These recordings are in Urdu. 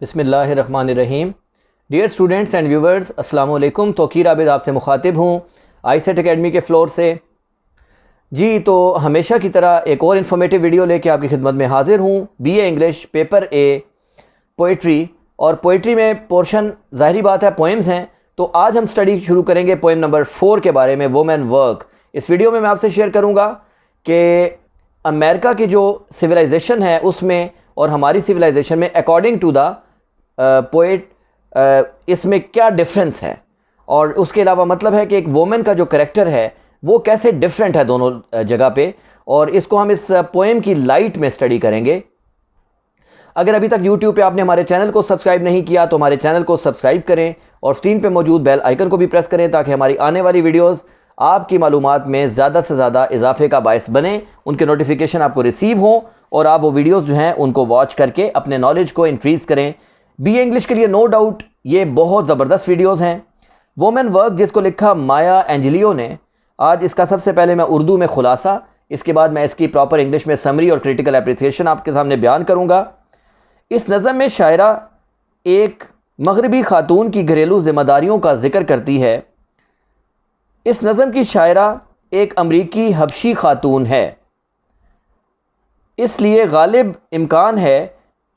بسم اللہ الرحمن الرحیم۔ ڈیئر اسٹوڈنٹس اینڈ ویورز، السلام علیکم۔ توقیر عابد آپ سے مخاطب ہوں آئی سیٹ اکیڈمی کے فلور سے۔ جی تو ہمیشہ کی طرح ایک اور انفارمیٹیو ویڈیو لے کے آپ کی خدمت میں حاضر ہوں۔ B A English paper A poetry, اور پوئٹری میں پورشن ظاہری بات ہے پوئمز ہیں، تو آج ہم سٹڈی شروع کریں گے پوئم نمبر 4 کے بارے میں، وومن ورک۔ اس ویڈیو میں آپ سے شیئر کروں گا کہ امریکہ کی جو سویلائزیشن ہے اس میں اور ہماری سویلائزیشن میں اکارڈنگ ٹو دا پوئٹ اس میں کیا ڈفرینس ہے، اور اس کے علاوہ مطلب ہے کہ ایک وومن کا جو کریکٹر ہے وہ کیسے ڈفرینٹ ہے دونوں جگہ پہ، اور اس کو ہم اس پوئم کی لائٹ میں سٹڈی کریں گے۔ اگر ابھی تک یوٹیوب پہ آپ نے ہمارے چینل کو سبسکرائب نہیں کیا تو ہمارے چینل کو سبسکرائب کریں اور اسکرین پہ موجود بیل آئیکن کو بھی پریس کریں تاکہ ہماری آنے والی ویڈیوز آپ کی معلومات میں زیادہ سے زیادہ اضافے کا باعث بنیں، ان کے نوٹیفیکیشن آپ کو ریسیو ہوں اور آپ وہ ویڈیوز جو ہیں ان کو واچ کر کے اپنے نالج کو انکریز کریں۔ بی اے انگلش کے لیے نو ڈاؤٹ یہ بہت زبردست ویڈیوز ہیں۔ وومن ورک جس کو لکھا مایا اینجلیو نے، آج اس کا سب سے پہلے میں اردو میں خلاصہ، اس کے بعد میں اس کی پراپر انگلش میں سمری اور کریٹیکل اپریسیشن آپ کے سامنے بیان کروں گا۔ اس نظم میں شاعرہ ایک مغربی خاتون کی گھریلو ذمہ داریوں کا ذکر کرتی ہے۔ اس نظم کی شاعرہ ایک امریکی حبشی خاتون ہے، اس لیے غالب امکان ہے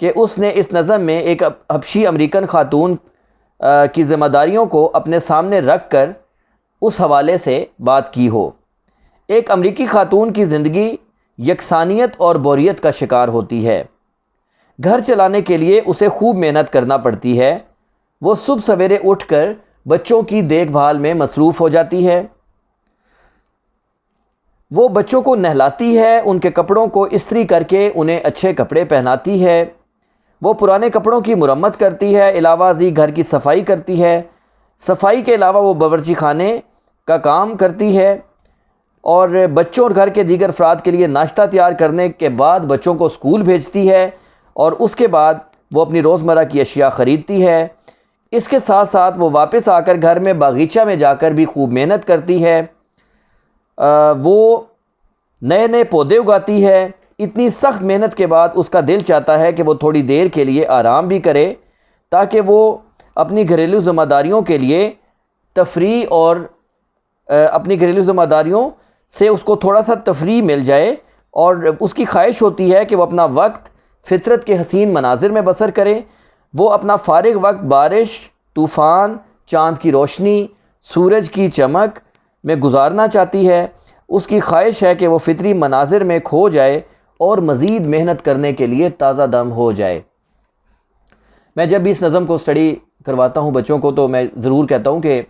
کہ اس نے اس نظم میں ایک حبشی امریکن خاتون کی ذمہ داریوں کو اپنے سامنے رکھ کر اس حوالے سے بات کی ہو۔ ایک امریکی خاتون کی زندگی یکسانیت اور بوریت کا شکار ہوتی ہے۔ گھر چلانے کے لیے اسے خوب محنت کرنا پڑتی ہے۔ وہ صبح سویرے اٹھ کر بچوں کی دیکھ بھال میں مصروف ہو جاتی ہے۔ وہ بچوں کو نہلاتی ہے، ان کے کپڑوں کو استری کر کے انہیں اچھے کپڑے پہناتی ہے۔ وہ پرانے کپڑوں کی مرمت کرتی ہے، علاوہ ازیں گھر کی صفائی کرتی ہے۔ صفائی کے علاوہ وہ باورچی خانے کا کام کرتی ہے اور بچوں اور گھر کے دیگر افراد کے لیے ناشتہ تیار کرنے کے بعد بچوں کو اسکول بھیجتی ہے، اور اس کے بعد وہ اپنی روزمرہ کی اشیاء خریدتی ہے۔ اس کے ساتھ ساتھ وہ واپس آ کر گھر میں باغیچہ میں جا کر بھی خوب محنت کرتی ہے۔ وہ نئے نئے پودے اگاتی ہے۔ اتنی سخت محنت کے بعد اس کا دل چاہتا ہے کہ وہ تھوڑی دیر کے لیے آرام بھی کرے تاکہ وہ اپنی گھریلو ذمہ داریوں کے لیے تفریح اور اپنی گھریلو ذمہ داریوں سے اس کو تھوڑا سا تفریح مل جائے، اور اس کی خواہش ہوتی ہے کہ وہ اپنا وقت فطرت کے حسین مناظر میں بسر کرے۔ وہ اپنا فارغ وقت بارش، طوفان، چاند کی روشنی، سورج کی چمک میں گزارنا چاہتی ہے۔ اس کی خواہش ہے کہ وہ فطری مناظر میں کھو جائے اور مزید محنت کرنے کے لیے تازہ دم ہو جائے۔ میں جب بھی اس نظم کو سٹڈی کرواتا ہوں بچوں کو تو میں ضرور کہتا ہوں کہ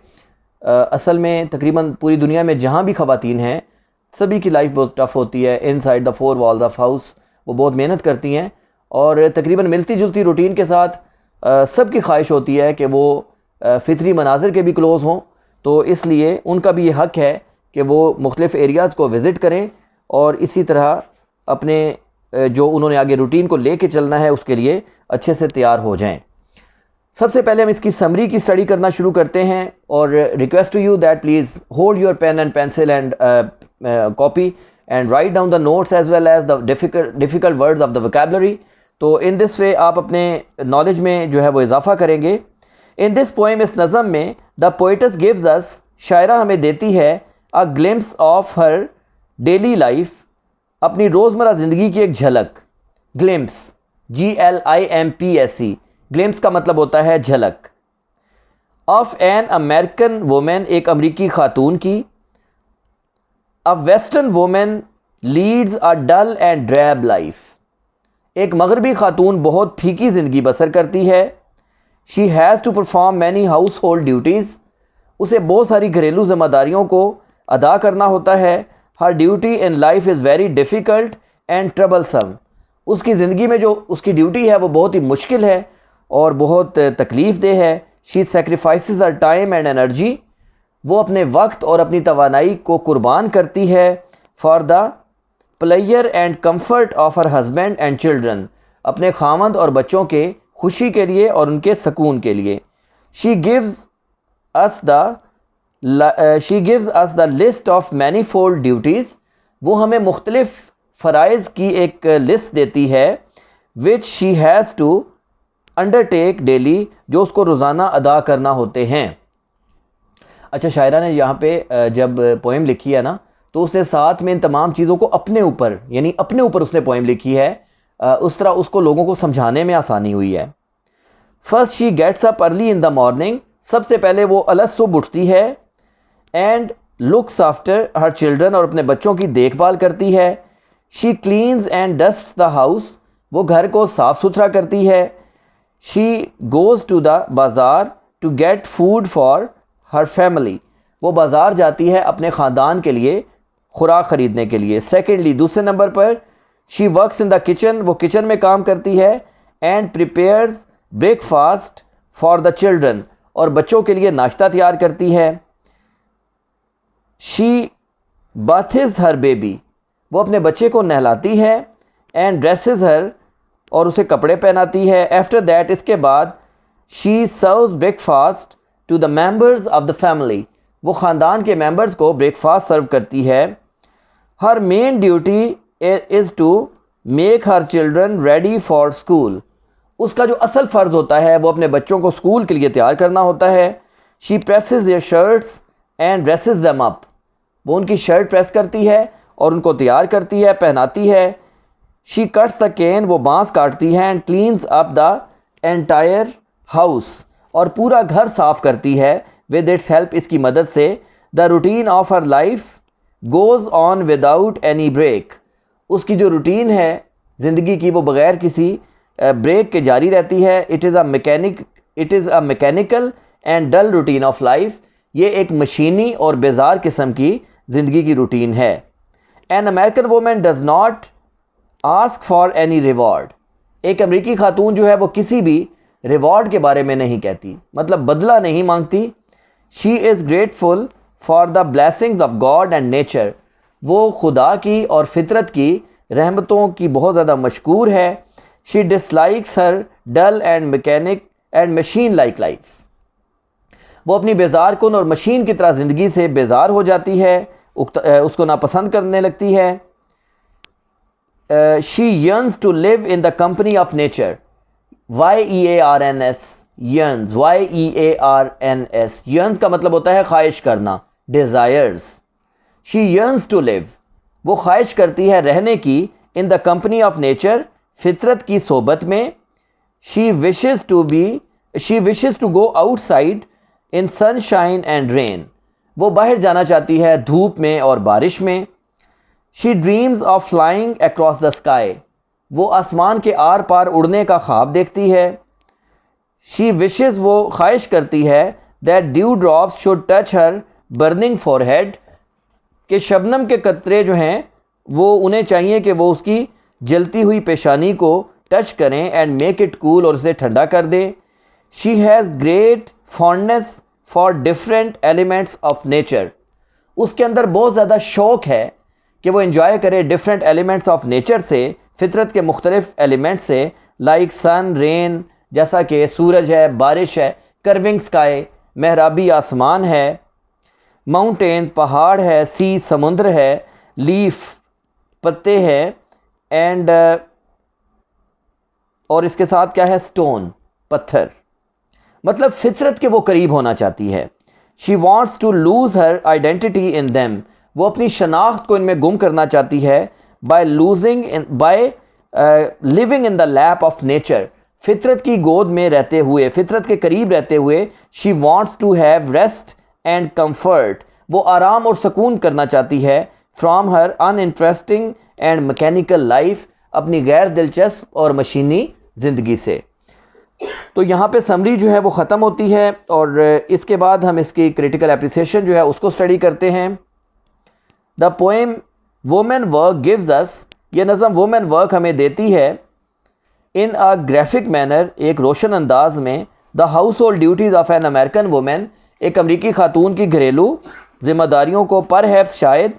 اصل میں تقریباً پوری دنیا میں جہاں بھی خواتین ہیں سبھی کی لائف بہت ٹف ہوتی ہے۔ ان side the four walls of house وہ بہت محنت کرتی ہیں، اور تقریباً ملتی جلتی روٹین کے ساتھ سب کی خواہش ہوتی ہے کہ وہ فطری مناظر کے بھی کلوز ہوں، تو اس لیے ان کا بھی یہ حق ہے کہ وہ مختلف ایریاز کو وزٹ کریں اور اسی طرح اپنے جو انہوں نے آگے روٹین کو لے کے چلنا ہے اس کے لیے اچھے سے تیار ہو جائیں۔ سب سے پہلے ہم اس کی سمری کی سٹڈی کرنا شروع کرتے ہیں، اور request to you that please hold your pen and pencil and copy and write down the notes as well as the difficult words of the vocabulary. تو ان دس وے آپ اپنے نالج میں جو ہے وہ اضافہ کریں گے۔ ان دس پوئم، اس نظم میں، دا پوئٹس گیوز اس، شاعرہ ہمیں دیتی ہے a glimpse of her daily life، اپنی روزمرہ زندگی کی ایک جھلک۔ گلمپس، GLIMPSE، گلمپس کا مطلب ہوتا ہے جھلک۔ آف این امریکن وومن، ایک امریکی خاتون کی۔ a western woman leads a dull and drab life، ایک مغربی خاتون بہت پھیکی زندگی بسر کرتی ہے۔ she has to perform many household duties، اسے بہت ساری گھریلو ذمہ داریوں کو ادا کرنا ہوتا ہے۔ her duty in life is very difficult and troublesome، اس کی زندگی میں جو اس کی ڈیوٹی ہے وہ بہت ہی مشکل ہے اور بہت تکلیف دہ ہے۔ she sacrifices her time and energy، وہ اپنے وقت اور اپنی توانائی کو قربان کرتی ہے۔ for the pleasure and comfort of her husband and children، اپنے خاوند اور بچوں کے خوشی کے لیے اور ان کے سکون کے لیے۔ she gives us the list of manifold duties، وہ ہمیں مختلف فرائض کی ایک لسٹ دیتی ہے which she has to undertake daily, جو اس کو روزانہ ادا کرنا ہوتے ہیں۔ اچھا، شاعرہ نے یہاں پہ جب پوئم لکھی ہے نا، تو اس نے ساتھ میں ان تمام چیزوں کو اپنے اوپر، یعنی اپنے اوپر اس نے پوئم لکھی ہے، اس طرح اس کو لوگوں کو سمجھانے میں آسانی ہوئی ہے۔ First she gets up early in the morning, سب سے پہلے وہ صبح اٹھتی ہے، and looks after her children, اور اپنے بچوں کی دیکھ بھال کرتی ہے۔ She cleans and dust the house, وہ گھر کو صاف ستھرا کرتی ہے۔ She goes to the bazaar to get food for her family, وہ بازار جاتی ہے اپنے خاندان کے لیے خوراک خریدنے کے لیے۔ سیکنڈلی، دوسرے number per, she works in the kitchen, وہ کچن میں کام کرتی ہے، and prepares break fast for the children, اور بچوں کے لیے ناشتہ تیار کرتی ہے۔ شی باتھز ہر بیبی، وہ اپنے بچے کو نہلاتی ہے، اینڈ ڈریسز ہر، اور اسے کپڑے پہناتی ہے۔ آفٹر دیٹ، اس کے بعد، she serves breakfast to the members of the family, وہ خاندان کے ممبرز کو بریک فاسٹ سرو کرتی ہے۔ Her main duty is to make her children ready for school, اس کا جو اصل فرض ہوتا ہے وہ اپنے بچوں کو اسکول کے لیے تیار کرنا ہوتا ہے۔ She presses their shirts and dresses them up, وہ ان کی شرٹ پریس کرتی ہے اور ان کو تیار کرتی ہے، پہناتی ہے۔ شی کٹس دا کین، وہ بانس کاٹتی ہے، and cleans up the entire house, اور پورا گھر صاف کرتی ہے ود اٹس ہیلپ، اس کی مدد سے۔ The routine of her life goes on without any break, اس کی جو روٹین ہے زندگی کی وہ بغیر کسی بریک کے جاری رہتی ہے۔ It is a mechanical and dull routine of life, یہ ایک مشینی اور بیزار قسم کی زندگی کی روٹین ہے۔ An American woman does not ask for any reward, ایک امریکی خاتون جو ہے وہ کسی بھی ریوارڈ کے بارے میں نہیں کہتی، مطلب بدلہ نہیں مانگتی۔ She is grateful for the blessings of God and nature, وہ خدا کی اور فطرت کی رحمتوں کی بہت زیادہ مشکور ہے۔ She dislikes her dull and machine like life, وہ اپنی بیزار کن اور مشین کی طرح زندگی سے بیزار ہو جاتی ہے، اس کو ناپسند کرنے لگتی ہے۔ She yearns to live in the company of nature, yearns، yearns، yearns، yearns کا مطلب ہوتا ہے خواہش کرنا، desires۔ She yearns to live, وہ خواہش کرتی ہے رہنے کی، in the company of nature, فطرت کی صحبت میں۔ She wishes to go outside in sunshine and rain, وہ باہر جانا چاہتی ہے دھوپ میں اور بارش میں۔ She dreams of flying across the sky, وہ آسمان کے آر پار اڑنے کا خواب دیکھتی ہے۔ شی وشز، وہ خواہش کرتی ہے، that dew drops should touch her burning forehead, کہ شبنم کے قطرے جو ہیں وہ انہیں چاہیے کہ وہ اس کی جلتی ہوئی پیشانی کو ٹچ کریں، اینڈ میک اٹ کول، اور اسے ٹھنڈا کر دیں۔ She has great fondness for different elements of nature, اس کے اندر بہت زیادہ شوق ہے کہ وہ انجوائے کرے ڈفرینٹ ایلیمنٹس آف نیچر سے، فطرت کے مختلف ایلیمنٹ سے، لائک سن، رین، جیسا کہ سورج ہے، بارش ہے، کرونگ سکائی، محرابی آسمان ہے، ماؤنٹینز، پہاڑ ہے، سی، سمندر ہے، لیف، پتے ہیں، اینڈ اور اس کے ساتھ کیا ہے، سٹون، پتھر، مطلب فطرت کے وہ قریب ہونا چاہتی ہے۔ She wants to lose her identity in them, وہ اپنی شناخت کو ان میں گم کرنا چاہتی ہے، by living in the lap of nature, فطرت کی گود میں رہتے ہوئے، فطرت کے قریب رہتے ہوئے۔ She wants to have rest and comfort, وہ آرام اور سکون کرنا چاہتی ہے، from her uninteresting and mechanical life, اپنی غیر دلچسپ اور مشینی زندگی سے۔ تو یہاں پہ سمری جو ہے وہ ختم ہوتی ہے، اور اس کے بعد ہم اس کی کریٹیکل اپریسیشن جو ہے اس کو اسٹڈی کرتے ہیں۔ The poem woman work gives us, یہ نظم وومن ورک ہمیں دیتی ہے، ان اے گرافک مینر، ایک روشن انداز میں، the household duties of an American woman, ایک امریکی خاتون کی گھریلو ذمہ داریوں کو، پر ہیپس شاید،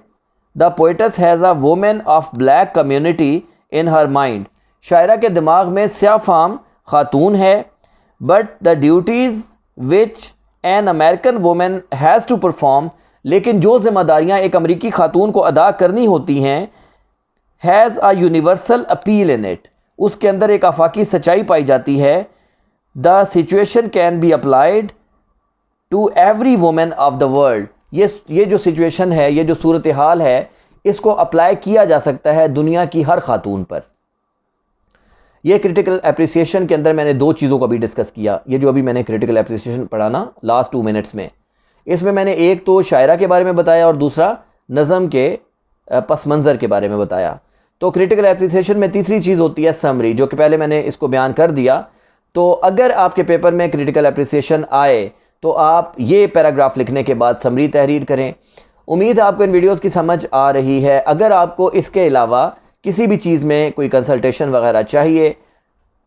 the poetess has a woman of black community in her mind, شاعرہ کے دماغ میں سیاہ فام خاتون ہے، but the duties which an American woman has to perform, لیکن جو ذمہ داریاں ایک امریکی خاتون کو ادا کرنی ہوتی ہیں، has a universal appeal in it, اس کے اندر ایک آفاقی سچائی پائی جاتی ہے، the situation can be applied to every woman of the world. یہ جو سچویشن ہے, یہ جو صورتحال ہے, اس کو اپلائی کیا جا سکتا ہے دنیا کی ہر خاتون پر. یہ کرٹیکل اپریسیشن کے اندر میں نے 2 چیزوں کو بھی ڈسکس کیا. یہ جو ابھی میں نے کرٹیکل اپریسیشن پڑھا نا لاسٹ 2 منٹس میں, اس میں نے ایک تو شاعرہ کے بارے میں بتایا اور دوسرا نظم کے پس منظر کے بارے میں بتایا. تو کرٹیکل اپریسیشن میں تیسری چیز ہوتی ہے سمری, جو کہ پہلے میں نے اس کو بیان کر دیا. تو اگر آپ کے پیپر میں کرٹیکل اپریسیشن آئے تو آپ یہ پیراگراف لکھنے کے بعد سمری تحریر کریں. امید ہے آپ کو ان ویڈیوز کی سمجھ آ رہی ہے. اگر آپ کو اس کے علاوہ کسی بھی چیز میں کوئی کنسلٹیشن وغیرہ چاہیے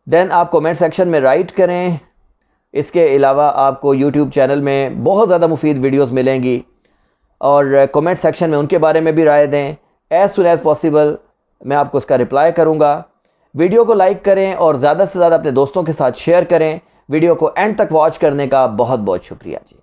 دین آپ کومنٹ سیکشن میں رائٹ کریں. اس کے علاوہ آپ کو یوٹیوب چینل میں بہت زیادہ مفید ویڈیوز ملیں گی, اور کومنٹ سیکشن میں ان کے بارے میں بھی رائے دیں. ایز سون ایز پاسبل میں آپ کو اس کا رپلائی کروں گا. ویڈیو کو لائک کریں اور زیادہ سے زیادہ اپنے دوستوں کے ساتھ شیئر کریں. ویڈیو کو اینڈ تک واچ کرنے کا بہت بہت شکریہ جی.